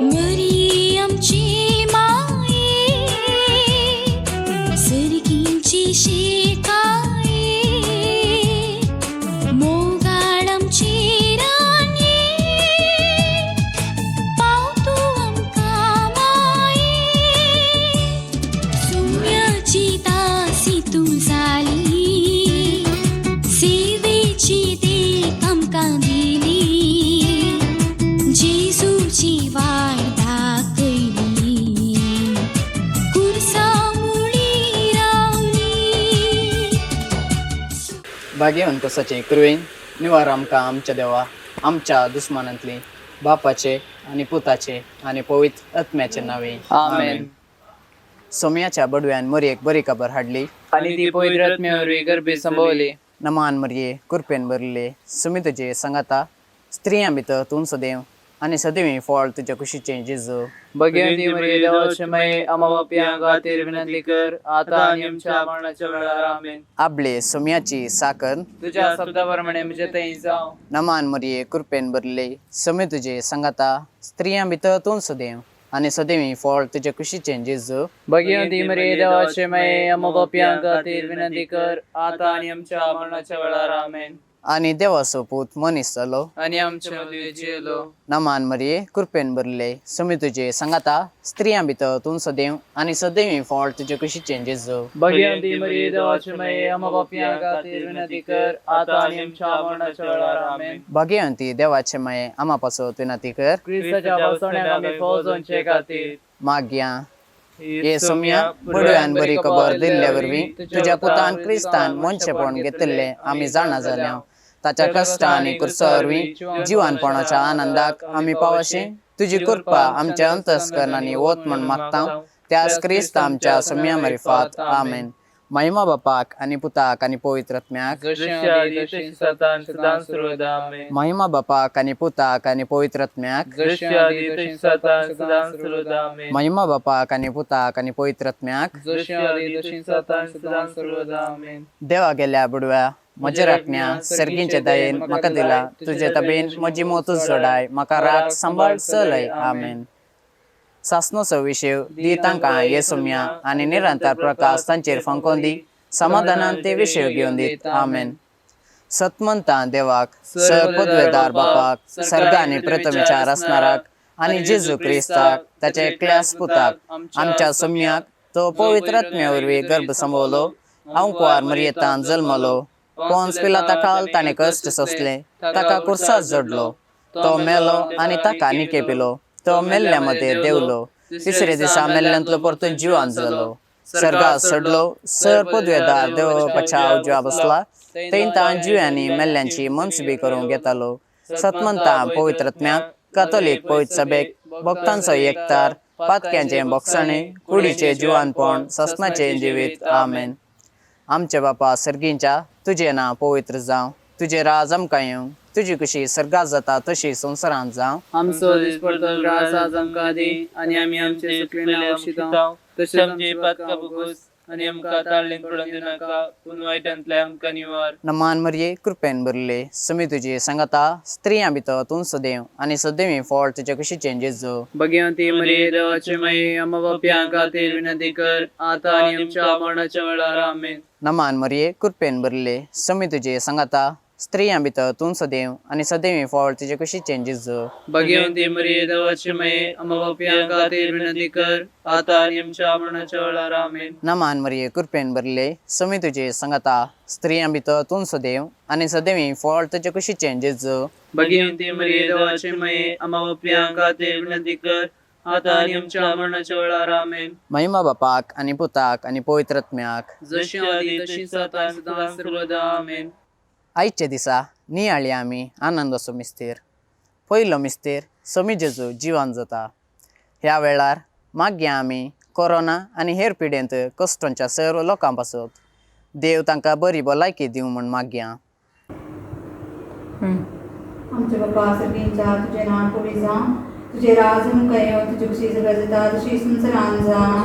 मरियमची माये सर्गींची शेकाये मोगाळमची राणी पावतू आमकां माये सुम्याची दासी तूं जाली सेवेची देख आमकां दिली जेजूची वाट दाखयली कुर्सा मुळी रावली भाग्यवान कसाचे कृपेन निवार आमकां आमच्या देवा आमच्या दुस्मानांतली बापाचे आनी पुताचे आनी पवित्र आत्म्याचे नावे आमेन. सोम्याच्या बडव्यान मरयेक बरी खबर हाडली आणि ती पवित्र आत्म्यावरवी गर्भे संभवली. नमान मरये कृपेन भरले सुमी तुजे सांगाता स्त्रियां भितर तूं सदैव आनी सदैवी फळ तुज्या कुशीचे जेजू भगवंती मरिये देवाचे माये आम्हा बापया खातीर विनंती कर आता आणि आमच्या मरणाच्या वेळार आमेन. आपले सोम्याची साकर तुझ्या शब्दाप्रमाणे म्हजे थंय जावं. नमान मरये कृपेन भरले सुमी तुजे सांगाता स्त्रियां भितर तूं सदैव आनी सदैवी फळ तुज्या कुशीचे जेजू भगवंती मरिये देवाचे माये आम्हा बापया खातीर विनंती कर आता आणि आमच्या मरणाच्या वेळार आमेन. आनी देवाचो पूत मनीस जालो आणि आमच्या मदीं जेलो. नमान मरये कृपेन भरले सुमी तुजे सांगाता स्त्रियां भितर तूं सदैव आनी सदैवी फळ तुज्या कुशीचे जेजू भगवंती मरिये देवाचे माये आम्हा बापया खातीर विनंती कर आता आणि आमच्या मरणाच्या वेळार आमेन. भाग्यवंती देवाचे माये आम्हा पासत विनंती कर क्रिस्ताच्या पावसाण्याक आमी फौजांचे खातीर माग्या ये सोम्या बडव्यान बरी खबर दिल्ल्या वरवीं तुज्या पुतान क्रिस्तान मनशेपण घेतिल्ले आमी जाणा जाल्या ताच्या कश्टा आनी कुर्सा वरवीं जिवानपणाच्या आनंदाक आमी पावशे तुजी कृपा आमच्या अंतस्करणांनी वत म्हण मागता त्यास क्रिस्त आमच्या सोम्या मरिफात आमेन. महिमा बापाक आनी पुताक आनी पवित्र आत्म्याक जशें आदी तशें सदां सदां सर्वदा आमेन. महिमा बापाक आनी पुताक आनी पवित्र आत्म्याक जशें आदी तशें सदां सदां सर्वदा आमेन. महिमा बापाक आनी पुताक आनी पवित्र आत्म्याक जशें आदी तशें सदां सदां सर्वदा आमेन. देवा गेल्या बुडव्या म्हज्या राखण्या सर्गींच्या दयेन म्हाका दिला तुजे तबेन म्हजी मोतूच जोडाय म्हाका राख सांबाळ चलय आमेन. सासनोचो विशय दी तांकां ये सोम्या आनी निरंतर प्रकाश तांचेर फंकोवन दी समाधानान ते विशय घेवन दीत आमेन. सतमंता देवाक सर पदवेदार बापाक सर्ग आनी प्रथमेचार असणाराक आनी जेजू क्रिस्ताक ताच्या एकल्याच पुताक आमच्या सोम्याक तो पवित्र आत्म्या वरवीं गर्भ संभवलो अंकुवार मरियेतान जल्मलो पोन्स पिलाताखाल ताणें कश्ट सोंसले ताका कुर्सात जोडलो तो मेलो आनी ताका निकेपिलो तो मेल्ल्या मदें देवलो तिसरे दिसा मेल्ल्यांतलो परतून जिवान जालो सर्गात चडलो सर पदवेदार देवाच्या उजव्या बसला थंय तां जिव्यांनी मेल्ल्यांची मनसुबी करूंक येतालो. सतमंता पवित्र आत्म्याक कातोलीक पवित्र सभेक भक्तांचो एकतार पातक्यांचे बोगसणे कुडीचे जिवानपण ससनाचे जिवीत आमेन. आमचे बापा सर्गींच्या तुझे नांव पवित्र जावं तुझे राज आमकां येवं तुजी कशी सर्गात जाता तशी संवसारांत जावं. आमचो दिसपडटलो रास आज आमकां दी आनी आमी आमचे सुटलेले शिताव तशेंच आमचे पातकां भोगूस आनी आमकां ताळ्ळेंत पडूंक दिनाका पूण वायटांतल्यान आमकां निवार. नमान मरये कृपेन भरले सुमी तुजी सांगाता स्त्रियां भितर तूं सदैव आनी सदैवी फळ तुजे कुशीचे जेजू भगवंती मरिये देवाचे माये आम्हा बापया खातीर विनंती कर आता आनी आमच्या मरणाच्या वेळार आमेन. नमान मरये कृपेन भरले सुमी तुजी सांगाता स्त्रियां भितर तूं सदैव आनी सदैवी फळ तुजे कुशीचे जेजू भगवंती मरिये देवाचे माये आम्हा बापया खातीर विनंती कर आता आनी आमच्या मरणाच्या वेळार आमेन. नमान मरये कृपेन भरले सुमी तुजी सांगाता स्त्रियां भितर तूं सदैव आनी सदैवी फळ तुजे कुशीचे जेजू भगवंती मरिये देवाचे माये आम्हा बापया खातीर विनंती कर आता आनी आमच्या मरणाच्या वेळार आमेन. महिमा बापाक आनी पुताक आनी पवित्र आत्म्याक जशें आदी तशें सदां सदां सर्वदा आमेन. आयचे दिसा नियाळी आमी आनंदाचो मिस्तेर पयलो मिस्तेर सोमी जेजू जिवान जाता. ह्या वेळार मागया आमी कोरोना आनी हेर पिडेंत कश्टांच्या सर्व लोकां पासत देव तांकां बरी भलायकी दिवं म्हूण मागया. आमचे बापा सर्गींच्या तुजें नांव पुरी जावं तुजें राज आमकां येवं तुजे कशी जगा जाता तशी संवसारांत जावं.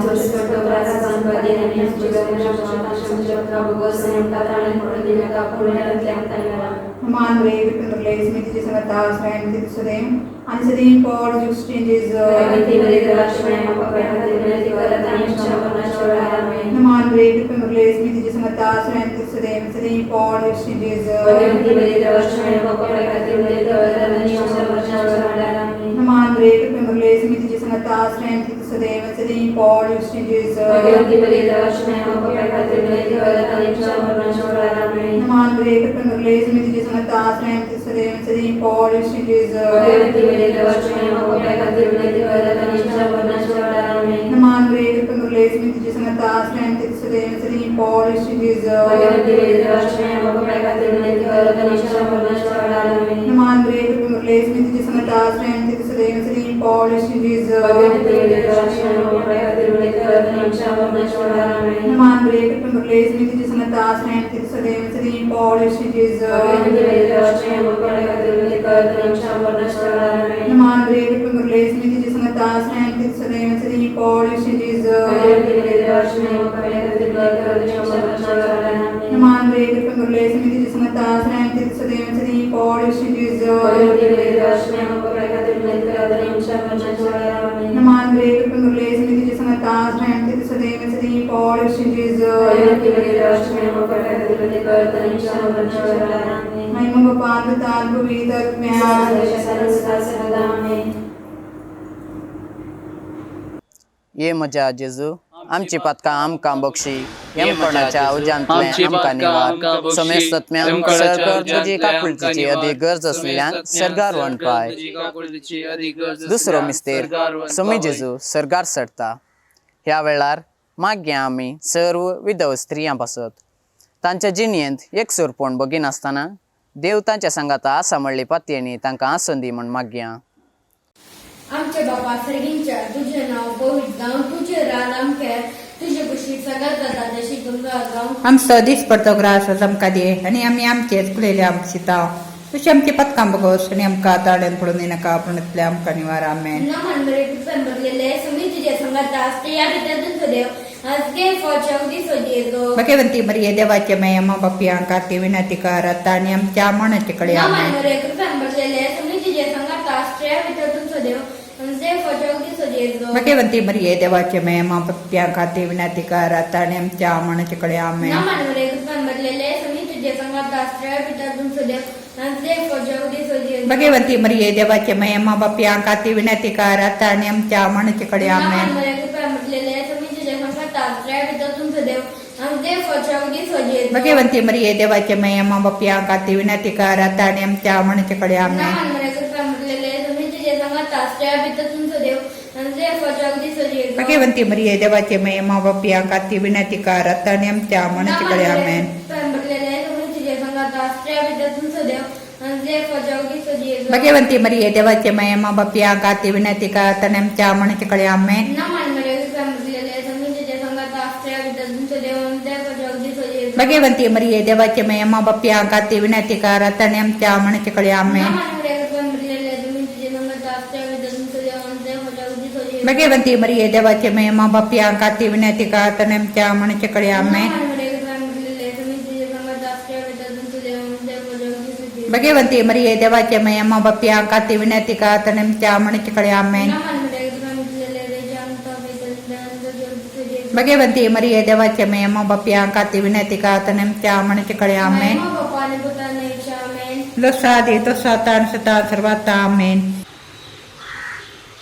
Naman Maria, Gripen Berlays, Miti Samatas, Ryan Miti Sudem, and Sadim Paul, Juk Changes, Naman Maria, Gripen Berlays, Miti Samatas, Ryan Miti Sudem, Sadim Paul, Juk Changes, Naman Maria, Gripen Berlays, Miti Samatas, Ryan Miti Sudem, Sadim Paul, Juk Changes, Naman Maria, Gripen Berlays, Miti Samatas, Ryan Miti Sudem, Sadim Paul, Juk Changes, Naman Maria, Gripen Berlays, Miti Samatas, Ryan Miti Sudem, Sadim Paul, Juk Changes, Naman Maria, Gripen Berlays, Miti Samatas, Ryan Miti Sudem, Sadim Paul, Juk Changes, Naman Maria, Gripen Berlays, Miti Samatas, Ryan Miti Sudem, Sadim Paul, Juk Changes, Naman Maria, Gripen Berlays, Miti Samatas, Ryan Miti Sudem, Sadim Paul, Juk Changes, Naman Maria, Gripen Berlays, Miti Samatas, Ryan Miti Sudem, Sadim Paul, Juk Changes, Naman Maria, Gripen Berlays, Miti Samatas, Ryan Miti Sudem, Sadim Paul, Juk Changes, महिमा बप्पा पिता पवित्र आत्मा ये म्हज्या जेजू आमची पातकां आमकां बक्षी येमपणाच्या उज्यांतले आमकां निवार समेस्तत्म्यांक सरकार तुजी काकुळतीची अदी गरज असल्यान सरगार वणपाय दुसरो मिस्तेर समी जेजू सरगार सरता ह्या वेळार मागया आमी सर्व विधव स्त्रियां पासत तांच्या जिणयेंत एकसुरपण बगीनासतना देव तांच्या सांगाता आसा म्हणली पातयेनी तांकां आसंदी म्हण मागया आमचे बापा सर्गींच्या तुझे नाव पवित्र जावं तुझे रान आमके तुझे कुशीक सगळ्यात जाता तशी तुमकां जावं आमचो दीस पडतो ग्रास आमकां दे आनी आमी आमचे कुलेले आमकां शिताव तुझे आमची पथकां बगोस आनी आमकां ताळ्यान पडून दिनाका पूण इतले आमकां निवार आमेन नमन बरे कृपण भरलेले समी तुझे संगत आसते या भितर देव आजके फौजक दिसो देतो भगवंती मरिये देवाचे माय अम्मा बापयांक आरती विनंती कर आता आनी आमच्या मनाचे कडे नमन आमेन बरे कृपण भरलेले समी तुझे संगत आसते या भितर देव आजके फौजक दिसो देतो भगवंती मरिये देवाचे माय अम्मा बापयांक आरती विनंती कर आता आनी आमच्या मनाचे कडे आमेन नमन बरे कृपण भरलेले समी तुझे संगत आसते या भितर देव आजके फौजक दिसो देतो भगवंती मरिये देवाचे माय अम्मा बापयांक आरती विनंती कर आता आनी आमच्या मनाचे कडे आमेन नमन बरे कृपण भरलेले समी तुझे संगत आसते या भितर देव आजके फौजक दिसो देतो भगवंती मरिये देवाचे माय अम्मा बापयांक आरती विनंती कर आता आनी आमच्या मनाचे कडे आमेन नमन बरे कृपण भरलेले समी तुझे संगत आसते या भितर देव आजके फौजक दिसो देतो भगवंती मरिये देवाचे माय अम्मा बापयांक आरती विनंती कर आता आनी आमच्या मनाचे कडे आमेन भगवंती मरिये देवाचे माय अम्मा बापयांक आरती विनंती कर आता आनी आमच्या मनाचे कडे आमेन भगवंती मरिये देवाचे माय अम्मा बापयांक आरती विनंती कर आता आनी आमच्या मनाचे कडे आमेन भगवंती मरिये देवाचे माय अम्मा बापयांक आरती विनंती कर आता आनी आमच्या मनाचे कडे आमेन भगवंती मरिये देवाचे माय अम्मा बापयांक आरती विनंती कर आता आनी आमच्या मनाचे कडे आमेन भगवंती मरिये देवाचे माय अम्मा बापयांक आरती विनंती कर आता आनी आमच्या मनाचे कडे आमेन लोसादी तो सातान सता सर्वाता आमेन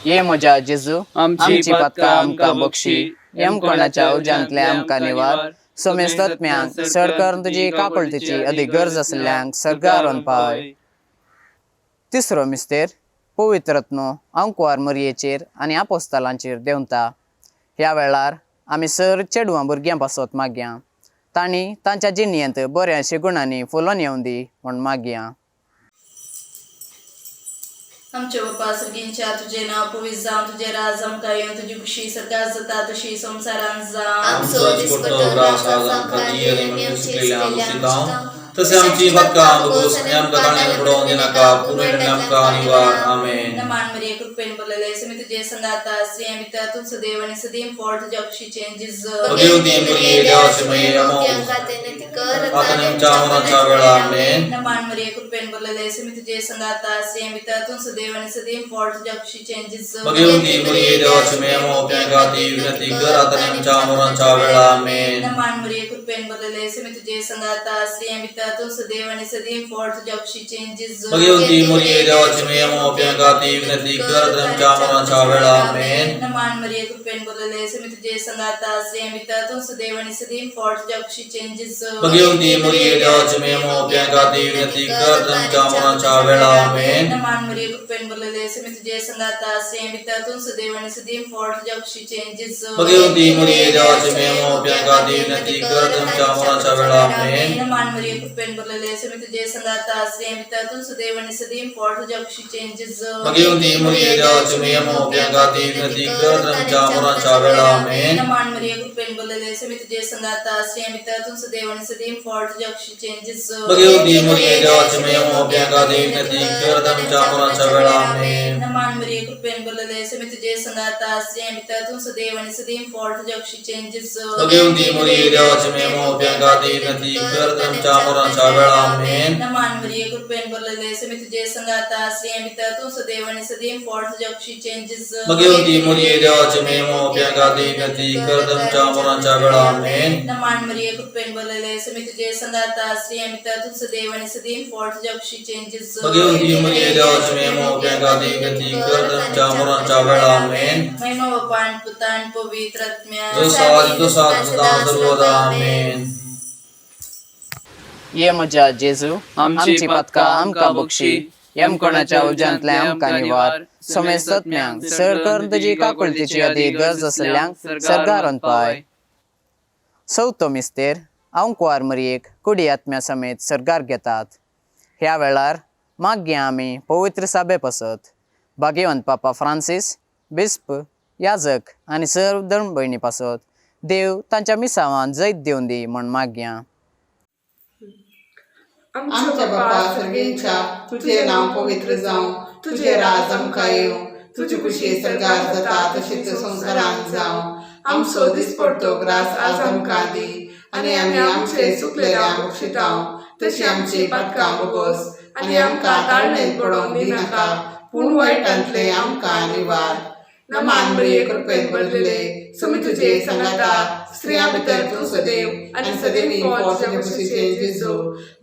ये म्हज्या जेजू आमची पातकां आमकां बक्षी येमपणाच्या उज्यांतले आमकां निवार समेस्तत्म्यांक सरकार तुजी काकुळतीची अदी गरज असल्यांक सरगार वणपाय तिसरो मिस्तेर पवित्र रत्नो अंकुवार मरियेचेर आनी आपोस्तालांचेर देंवता ह्या वेळार आमी सर चेडवां भुरग्यां पासत मागया तांणी तांच्या जिणयेंत बऱ्याशे गुणांनी फुलोवन येवं दी म्हूण मागया आमचे बापा सर्गींच्या तुझे नाव पवित्र जावं तुझे राज आमकां येवं तुजी खुशी सरकार जाता तशी संवसारांत जावं आमचो दीस पडतो ग्रास आमकां दी आनी आमी सुकलेले आमकां शिताव तशें आमची पातकां बगोस आनी आमकां ताळ्यान पडोवंक दिनाका पूर्ण आमकां निवार आमेन नमान मरिये कृपेन भरलेले मी तुझे संगाता स्त्रिया भितर तू सदैव आणि सदैव फळ तुझ्या खुशीचे जिज भगवती मरिये देवाची माय आता आमच्या मरणाच्या वेळा आमेन नमान मरिये कृपेन भरलेले मी तुझे संगाता स्त्रिया भितर तू सदैव आणि सदैव फळ तुझ्या खुशीचे जिज भगवती मरिये देवाची माय आपल्यासाठी विनंती कर आता आमच्या मरणाच्या वेळा आमेन नमान मरिये कृपेन भरलेले मी तुझे संगाता स्त्रिया भितर तू सदैव आणि सदैव फळ तुझ्या खुशीचे जिज भगवती मरिये देवाची माय आपल्यासाठी विनंती कर आता आमच्या मरणाच्या वेळा आमेन नमान मरिये कृपेन भरलेले मी तुझे संगाता स्त्रिया भितर तू सदैव आणि सदैव फळ तुझ्या खुशीचे जिज भगवती मरिये देवाची माय आपल्यासाठी विनंती कर आता आमच्या मरणाच्या वेळा आमेन नमान मरिये कृपेन भरलेले मी तुझे संगाता स्त्रिया भितर तू सदैव आणि सदैव फळ तुझ्या खुशीचे जिज भगवती मरिये देवाची माय आपल्यासाठी विनंती कर आता आमच्या मरणाच्या वेळा आमेन नमान मरिये कृपेन भरलेले मी तुझे संगाता स्त्रिया भितर तू सदैव आणि सदैव फळ तुझ्या खुशीचे जिज भगवती मरिये देवाची माय आपल्यासाठी विनंती कर आता आमच्या मरणाच्या वेळा आमेन नमान मरिये कृपेन भरलेले मी तुझे संगाता स्त्रिया भितर तू सदैव आणि सदैव फळ तुझ्या खुशीचे जिज भगवती मरिये देवाची माय आपल्यासाठी विनंती कर आता आमच्या मरणाच्या वेळा आमेन नमान मरिये कृपेन भरलेले मी तुझे संगाता स्त्रिया भितर तू सदैव आणि सदैव फळ तुझ्या खुशीचे जिज भगवती मरिये देवाची माय आपल्यासाठी विनंती कर आता आमच्या मरणाच्या वेळा आमेन नमान मरिये कृपेन भरलेले मी तुझे संगाता स्त्रिया भितर तू सदैव आणि सदैव फळ तुझ्या खुशीचे जिज भगवती मरिये देवाची माय आपल्यासाठी विनंती कर आता आमच्या मरणाच्या वेळा आमेन नमान मरिये कृपेन भरलेले मी तुझे संगाता स्त्रिया भितर तू सदैव आणि सदैव फळ तुझ्या खुशीचे जिज भगवती मरिये देवाची माय आपल्यासाठी विनंती कर आता आमच्या मरणाच्या वेळा आमेन महिमा बापान पुतान पवित्र आत्म्या जो साथ सदा सर्वदा आमेन ये म्हज्या जेजू आमची पदका आमका बक्षी एम कोणाच्या उज्यांतले आमका निवार समेस्तत्म्यांक सर कर तुजी काकुळतीची अदी गरज असल्यांक सरगारन पाय चवथो मिस्तेर आंकुवार मरयेक कुडी आत्म्या समेत सरगार घेतात ह्या वेळार मागीं आमी पवित्र साबे पसत भाग्यवंत पापा फ्रांसीस बिस्प याजक आनी सर्व धर्म भयणी पासत देव तांच्या मिसावान जैत दिवन दी म्हण मागया आमच्या बापा सर्गेंच्या तुझे नाव पवित्र जावं तुझे राज आमकां येवं तुझी खुशी सरगार जाता तशीच संसारांत जावं आमचो दिसपडटो ग्रास आज आमकां दी आनी आमी आमचे चुकलेल्यांक बक्षितांव तशी आमची पदकां बोगोस आनी आमकां ताळणेंत पडोवंक दिनाका पूण वायटांतले आमकां निवार नमान मरिये कृपेन भरलेले सुमी तुझे संगाता स्त्रिया भितर तू सदैव आनी सदैवी फळ तुझ्या खुशीचे जेजू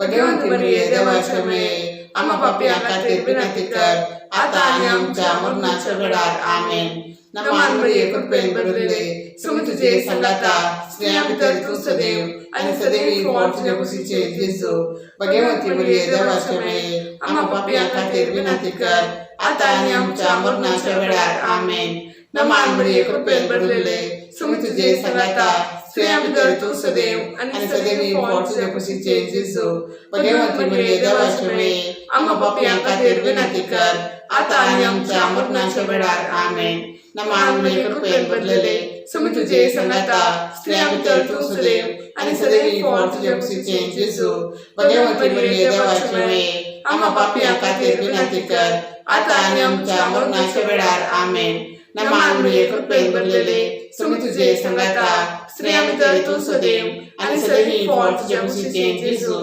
भगवंती मरिये देवाचे माये आम्हा पापीं खातीर विनंती कर आता आनी आमच्या मरणाच्या वेळार आमेन नमान मरिये कृपेन भरलेले सुमी तुझे संगाता स्त्रिया भितर तू सदैव आनी सदैवी फळ तुझ्या खुशीचे जेजू भगवंती मरिये देवाचे माये आम्हा पापीं खातीर विनंती कर आता आनी आमच्या मरणाच्या वेळार आमेन नमान मरिये कृपेन भरलेले सुमी तुझे संगाता स्त्रिया भितर तू सदैव आनी सदैवी फळ तुझ्या खुशीचे जेजू भगवंती मरिये देवाचे माये आम्हा पापीं खातीर विनंती कर आता आनी आमच्या मरणाच्या वेळार आमेन नमान मरिये कृपेन भरलेले सुमी तुझे संगाता स्त्रिया भितर तू सदैव आनी सदैवी फळ तुझ्या खुशीचे जेजू भगवंती मरिये देवाचे माये आम्हा पापीं खातीर विनंती कर आता आनी आमच्या मरणाच्या वेळार आमेन नमान मरिये कृपेन भरलेले सुमी तुझे संगाता स्त्रिया भितर तू सदैव आनी सदैवी फळ तुझ्या खुशीचे जेजू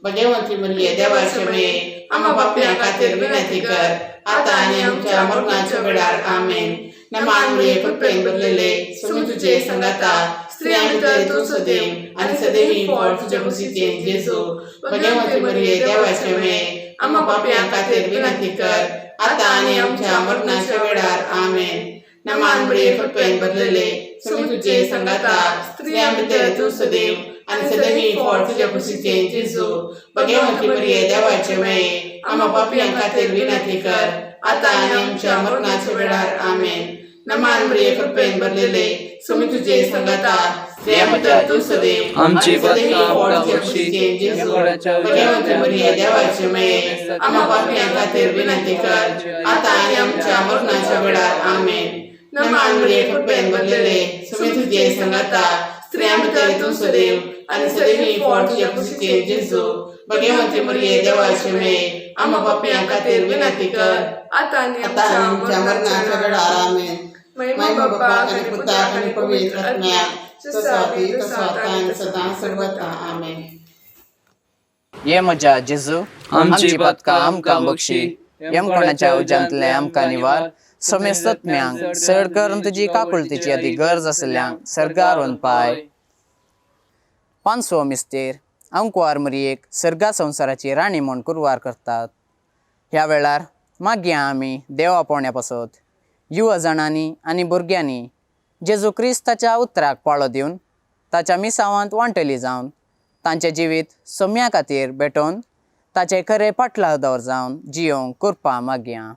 भगवंती मरिये देवाचे माये आम्हा पापीं खातीर विनंती कर आता आनी आमच्या मरणाच्या वेळार आमेन नमान मरिये कृपेन भरलेले सुमी तुझे संगाता स्त्रिया भितर तू सदैव आनी सदैवी फळ तुझ्या खुशीचे जेजू भगवंती मरिये देवाचे माये आम्हा पापीं खातीर विनंती कर आता आनी आमच्या मरणाच्या वेळार आमेन नमान मरिये कृपेन भरलेले सुमी तुझे संगाता स्त्रिया भितर तू सदैव आनी सदैवी फळ तुझ्या खुशीचे जेजू भगवंती मरिये देवाचे माये आम्हा पापीं खातीर विनंती कर आता आनी आमच्या मरणाच्या वेळार आमेन नमान मरिये कृपेन भरलेले सुमी तुझे संगाता स्त्रिया भितर तू सदैव आमची आनी सदैवी पदका फळ आमका तुझ्या बक्षी खुशीचे जेजू कोणाच्या भगवंती मरिये देवाचे माये आम्हा पापीं खातीर विनंती कर आता आनी आमच्या मरणाच्या वेळार आमेन नमान मरिये कृपेन भरलेले सुमी तुझे संगाता स्त्रिया भितर तू सदैव आणि सदैव फळ तुझ्या कुशीचे जेजू भगवंती मरिये देवाचे मे आम्हा पापियां खातीर विनंती कर आता आणि आमच्या मरणाच्या वेळार आमेन. महिमा बाप्पा आणि पुता आणि पवित्र आत्म्या जसाती तसा आता आणि सदा सर्वथा आमेन. ये म्हज्या जेजू आमची पदकां आमकां बक्षी यमकोणाच्या उज्यांतले आमकां निवार समेस्तत्म्यांक चड करून तुजी काकुळतीची अदी गरज आसल्यांक सर्गार पाय. 5वो मिस्तेर अंकुवार मरियेक सर्गा संवसाराची राणी म्हूण कुरवार करतात. ह्या वेळार मागया आमी देवा पोवण्या पासत युव जाणांनी आनी भुरग्यांनी जेजू क्रिस्ताच्या उतराक पाळो दिवन ताच्या मिसावांत वांटली जावन तांचें जिवीत सोम्या खातीर भेटोवन ताचे खरे पाटलाव दवर जावन जियोंक कुरपा मागया.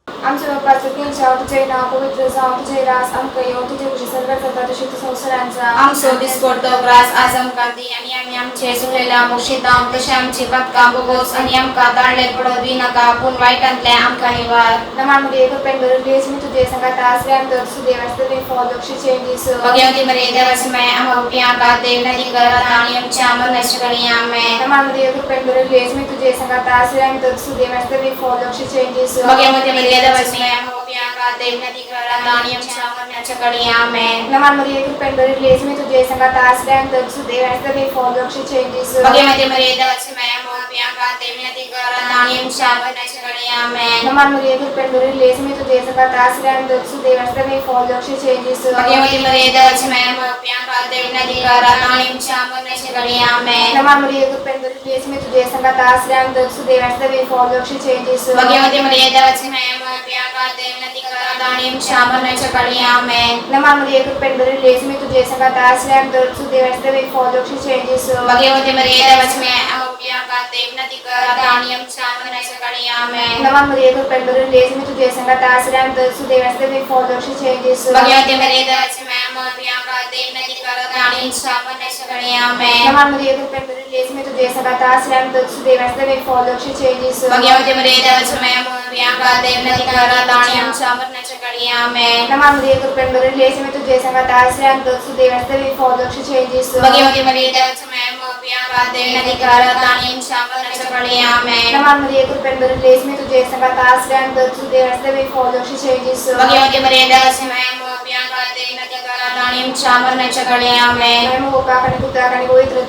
आमच्या बाप्पा सगळ्यांच्या तुझे नाव पवित्र जावं तुझे रास आमकां येवं तुझे कुशी सर्गार जाता तशी तू संवसारांचा आमचो दिसपडतो ग्रास आज आमकां दी आनी आमी आमचे सुकलेल्या मोक्षितांव तशें आमची पदकां भोगोस आनी आमकां दांडले पडोवं दी नाका पूण वायटांतले आमकां निवार. नमामध्ये कृपेन भरिल्लीस मी तुझे संगात आसल्यान तर सुदेवाचे फळ लक्षीचे दीस भगवंती मरिये देवाचे माय आम्हा पापियांका देव नदी करत आनी आमच्या मरणाच्या घडी आमेन. नमामध्ये कृपेन भरिल्लीस मी तुझे संगात आसल्यान तर सुदेवाचे फळ लक्षीचे दीस भगवंती मरिये देवाचे माय आम्हा पापियांका देव नदी करत आनी आमच्या मरणाच्या घडी आमेन. नमामध्ये कृपेन भरिल्लीस मी तुझे संगात आसल्यान तर सुदेवाचे फळ लक्षीचे दीस भगवंती मरिये देवाचे माय आम्हा पापियांका देव नदी करत आनी आमच्या मरणाच्या घडी आमेन. नमामध्ये कृपेन भरिल्लीस मी तुझे संगात आसल्यान तर सुदेवाचे फळ लक्षीचे दीस भगवंती मरिये देवाचे माय आम्हा पापियांका देव नदी करत आनी आमच्या मरणाच्या घडी आमेन. नमामध्ये कृपेन भरिल्लीस मी तुझे संगात आसल्यान तर सुदेवाचे फळ लक्षीचे दीस भगवंती मरिये देवाचे माय आम्हा पापियांका देव नदी करत आनी आमच्या मरणाच्या घडी आमेन. नमामध्ये कृपेन भरिल्लीस मी तुझे संगात आसल्यान तर सुदेवाचे फळ लक्षीचे दीस भगवंती मरिये देवाचे माय आम्हा पापियांका देव नदी करत आनी आमच्या मरणाच्या घडी आमेन. नमामध्ये कृपेन भरिल्लीस मी तुझे संगात आसल्यान तर सुदेवाचे फळ लक्षीचे दीस भगवंती मरिये देवाचे माय आम्हा पापियांका देव नदी करत आनी आमच्या मरणाच्या घडी आमेन. नमामध्ये कृपेन भरिल्लीस मी तुझे संगात आसल्यान तर सुदेवाचे फळ लक्षीचे दीस भगवंती मरिये देवाचे माय आम्हा पापियांका देव नदी करत आनी आमच्या मरणाच्या घडी आमेन. नमामध्ये कृपेन भरिल्लीस मी तुझे संगात आसल्यान तर सुदेवाचे फळ लक्षीचे दीस भगवंती मरिये देवाचे माय आम्हा पापियांका देव नदी करत आनी आमच्या मरणाच्या घडी आमेन. नमामध्ये कृपेन भरिल्लीस मी तुझे संगात आसल्यान तर सुदेवाचे फळ लक्षीचे दीस भगवंती मरिये देवाचे माय आम्हा पापियांका देव नदी करत आनी आमच्या मरणाच्या घडी आमेन. आणि पुता आणि पवित्र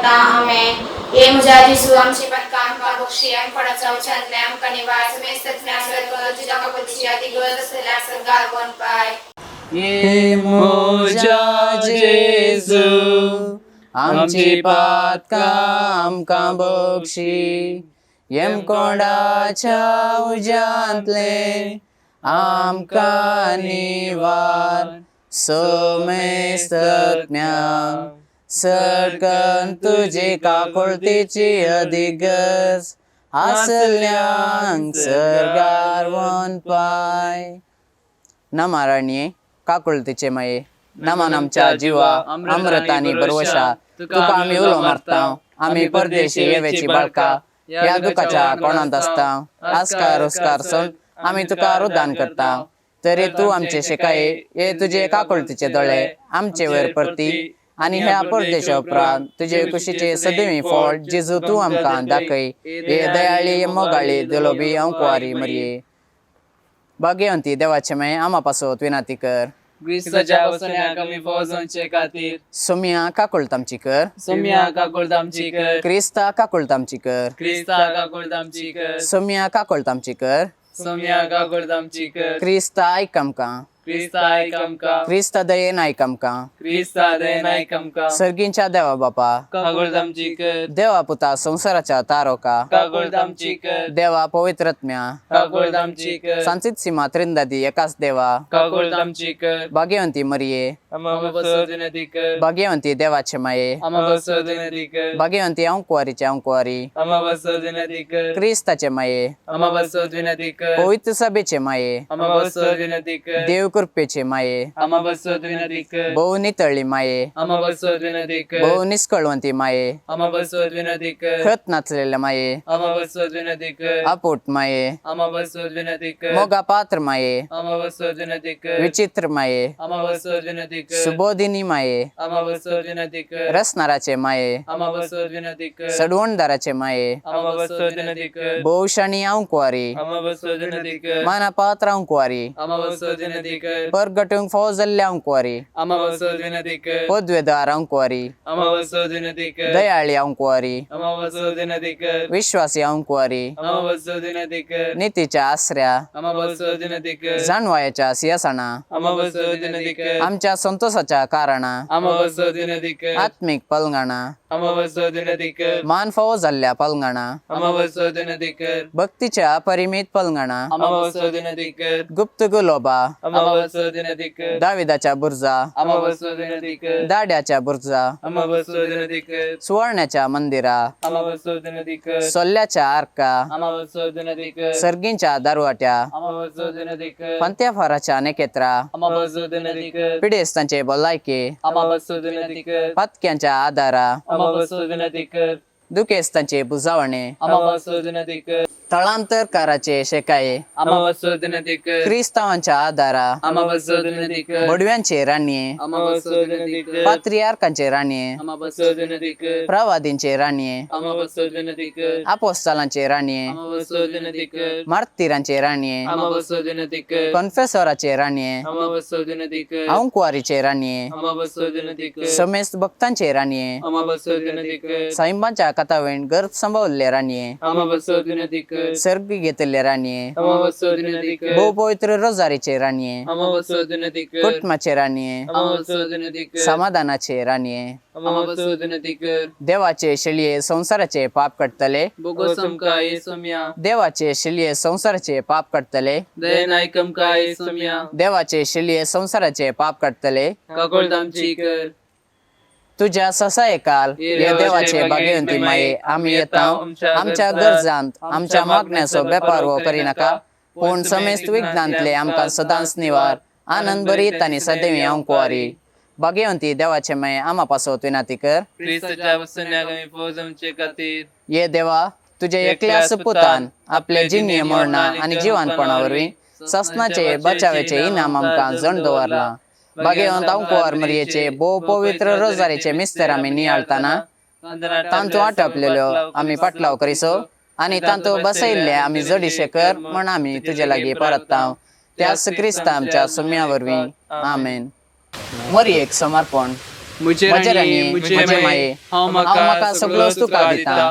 आमेन. ये मुझा जिसु आमची पदकां आमकां बक्षी आनी पडाचा उच्चांतले आमकां निवार समेस्तत्म्या सर्ग तुझ्या काकुळतीची अती गरज आसलेल्या सर्गार वन पाय. ये म्हज्या जेजू आमची पदकां आमकां बक्षी यमकोणाच्या उज्यांतले आमकां निवार समेस्तत्म्यांक सडकन तुजी काकुळतीची अधिगज आसल्यांक सर्गार वन पाय. नमाराणये काकुळतीचे माये नमान आमच्या जिवा अमृतानी बरवशा तुका आमी उलो मारता आमी परदेशी येवेची बाळका ह्या दुखाच्या कोणांत आसता आस्कार उस्कार सोन आमी तुका रुदान करता. तरी तूं आमचे शिकाये हे तुजे काकुळतीचे दोळे आमचे वयर परती आनी ह्या परदेशा उपरांत तुजे कुशीचे सदैवी फळ जेजू तूं आमकां दाखय. हे दयाळी मोगाळी दुलोबी अंकुवारी मरिये भाग्यवंती देवाचे माय आम्हा पासत विनंती कर. क्रिस्ताच्या वचन्याक आमी फौजांचे खातीर सोम्या काकुळतामची कर. सोम्या काकुळतामची कर. क्रिस्ता काकुळतामची कर. क्रिस्ता काकुळतामची कर. सोम्या काकुळतामची कर. सोम्या काकुळतामची कर. क्रिस्ता आयक आमकां. क्रिस्ता आयक आमकां. क्रिस्ता दयेन आयक आमकां. क्रिस्ता दयेन आयक आमकां. सर्गींच्या देवा बापा काकुळतामची कर. देवा पुता संवसाराच्या तारोका काकुळतामची कर. देवा पवित्रत्म्या काकुळतामची कर. सांचित सीमा त्रिंदादी एकाच देवा काकुळतामची कर. भाग्यवंती मरिये आम्हा बसो विनंती कर. भाग्यवंती देवाचे माये आम्हा बसो विनंती कर. भाग्यवंती अंकुवारीचे अंकुवारी आम्हा बसो विनंती कर. क्रिस्ताचे माये आम्हा बसो विनंती कर. पवित्र सभेचे माये आम्हा बसो विनंती कर. देव कृपेचे माये आम्हा बसवत विनंती कर बहु नितळी माये आम्हा बसवत विनंती कर बहु निष्कळवंती माये आम्हा बसवत विनंती कर खत नाचलेल्या माये आम्हा बसवत विनंती कर अपोट माये आम्हा बसवत विनंती कर मोगा पात्र माये आम्हा बसवत विनंती कर विचित्र माये आम्हा बसवत विनंती कर सुबोधिनी माये आम्हा बसवत विनंती कर रसनाराचे माये आम्हा बसवत विनंती कर सडवणदाराचे माये आम्हा बसवत विनंती कर बहुशाणी अंकुवारी आम्हा बसवत विनंती कर मानापात्र अंकुवारी आम्हा बसवत विनंती कर परगटुंग फौजल्ल्या अंकुवारी आम्हा बसवत विनंती कर पदवेदार अंकुवारी आम्हा बसवत विनंती कर दयाळी अंकुवारी आम्हा बसवत विनंती कर विश्वासी अंकुवारी आम्हा बसवत विनंती कर नीतीच्या आश्रया आम्हा बसवत विनंती कर जाणवायाच्या सिंहासना आम्हा बसवत विनंती कर आमच्या संतोषाच्या कारणा आम्हा बसवत विनंती कर आत्मिक पलंगाणा आम्हा बसवत विनंती कर मान फौजल्ल्या पलंगाणा आम्हा बसवत विनंती कर भक्तीच्या परिमित पलंगाणा आम्हा बसवत विनंती कर गुप्त गुलोबा आम्हा बसवत विनंती कर दाविदाच्या बुर्जा आम्हा बसवत विनंती कर दाड्याच्या बुर्जा आम्हा बसवत विनंती कर सुवर्णाच्या मंदिरा आम्हा बसवत विनंती कर सोल्ल्याच्या आरका आम्हा बसवत विनंती कर सर्गींच्या दरवाट्या आम्हा बसवत विनंती कर पंत्या फाराच्या नेकेत्रा आम्हा बसवत विनंती कर पिडेस्तांचे बोलायके आम्हा बसवत विनंती कर पतक्यांच्या आधारा आम्हा बसवत विनंती कर दुखेस्तांचे बुजावणे आम्हा बसवत विनंती कर तळांतरकाराचे शेकाये आम्हा बसवत विनंती कर ख्रिस्तावांच्या आधारा आम्हा बसवत विनंती कर बडव्यांचे राणये आम्हा बसवत विनंती कर पात्रियार्कांचे राणये आम्हा बसवत विनंती कर प्रवादींचे राणये आम्हा बसवत विनंती कर अपोस्तलांचे राणये आम्हा बसवत विनंती कर मार्तिरांचे राणये आम्हा बसवत विनंती कर कन्फेसराचे राणये आम्हा बसवत विनंती कर अंकुवारीचे राणये आम्हा बसवत विनंती कर समेस्त भक्तांचे राणये आम्हा बसवत विनंती कर साईबांच्या कथावेण गर्भ संभवले राणये आम्हा बसवत विनंती कर सर्ग घेतले राणये आम्हा बसवत विनंती कर बहुपवित्र रोजारीचे राणये आम्हा बसवत विनंती कर कुटुंबाचे राणये आम्हा बसवत विनंती कर समाधानाचे राणये आम्हा बसवत विनंती कर देवाचे शिलिये संसाराचे पाप कटतले बोगो समकाय सम्या देवाचे शिलिये संसाराचे पाप कटतले दयनायकम काय सम्या देवाचे शिलिये संसाराचे पाप कटतले काकोळ दामची कर तुझ्या ससाय काल या देवाचे भाग्यवंती माये आम्ही येताव आमच्या गरजांत आमच्या मागण्याचो व्यापार व करी नका पूण समेस्त विज्ञानतले आमकां सदांच निवार आनंद बरीत आणि सदैव अंकुवारी भाग्यवंती देवाचे माये आम्हा पासोत विनंती कर ख्रिस्ताच्या वसण्यागामी फौजमचे खातीर ये देवा तुझे एकल्या सुपुतान आपले जिन्य मरणा आणि जीवनपणावरवी ससनाचे बचावाचे इनाम आमकां जण दवरला भाग्यवंत अंकुवार मरियेचे बहु पवित्र रोजारीचे मिस्तर आम्ही नियाळताना तांतू आटपलेलो आम्ही पाटलाव करिसो आणि तांतू बसयल्ले आम्ही जडीशे कर म्हण आम्ही तुझे लागी परताव त्याच क्रिस्ता आमच्या सुम्यावरवी आमेन मरी एक समर्पण मुझे राणी मुझे माये हांव म्हाका सगळो तुका दिता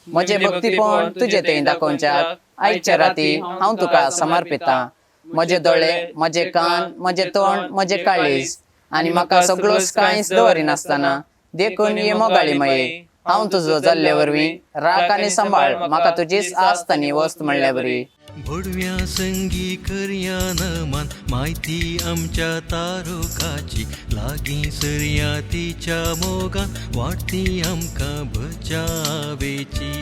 म्हजे भक्तीपण तुझे ते दाखोवच्या आयच्या राती हांव तुका समर्पिता म्हजे दोळे म्हजे कान म्हजे तोंड म्हजे काळीज आणि म्हाका सगळो कांयच दवरी नासतना देखून ये मोगाळी मये हांव तुजो जाल्ले वरवीं राख आनी सांबाळ म्हाका तुजीच आसतानी वस्त म्हणले बरी भडव्या संगी करया नमान माहिती आमच्या तारुकाची लागी सरया तिच्या मोगान वाटती आमकां बचावेची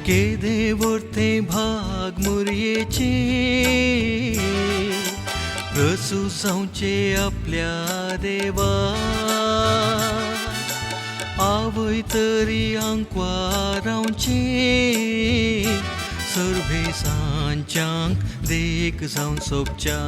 केदे वर्ते भाग मुरयेचे प्रसू जावचे आपल्या देवा आवय तरी अंकवारावचे सर्वे सांच्याक देख जावन सोपच्या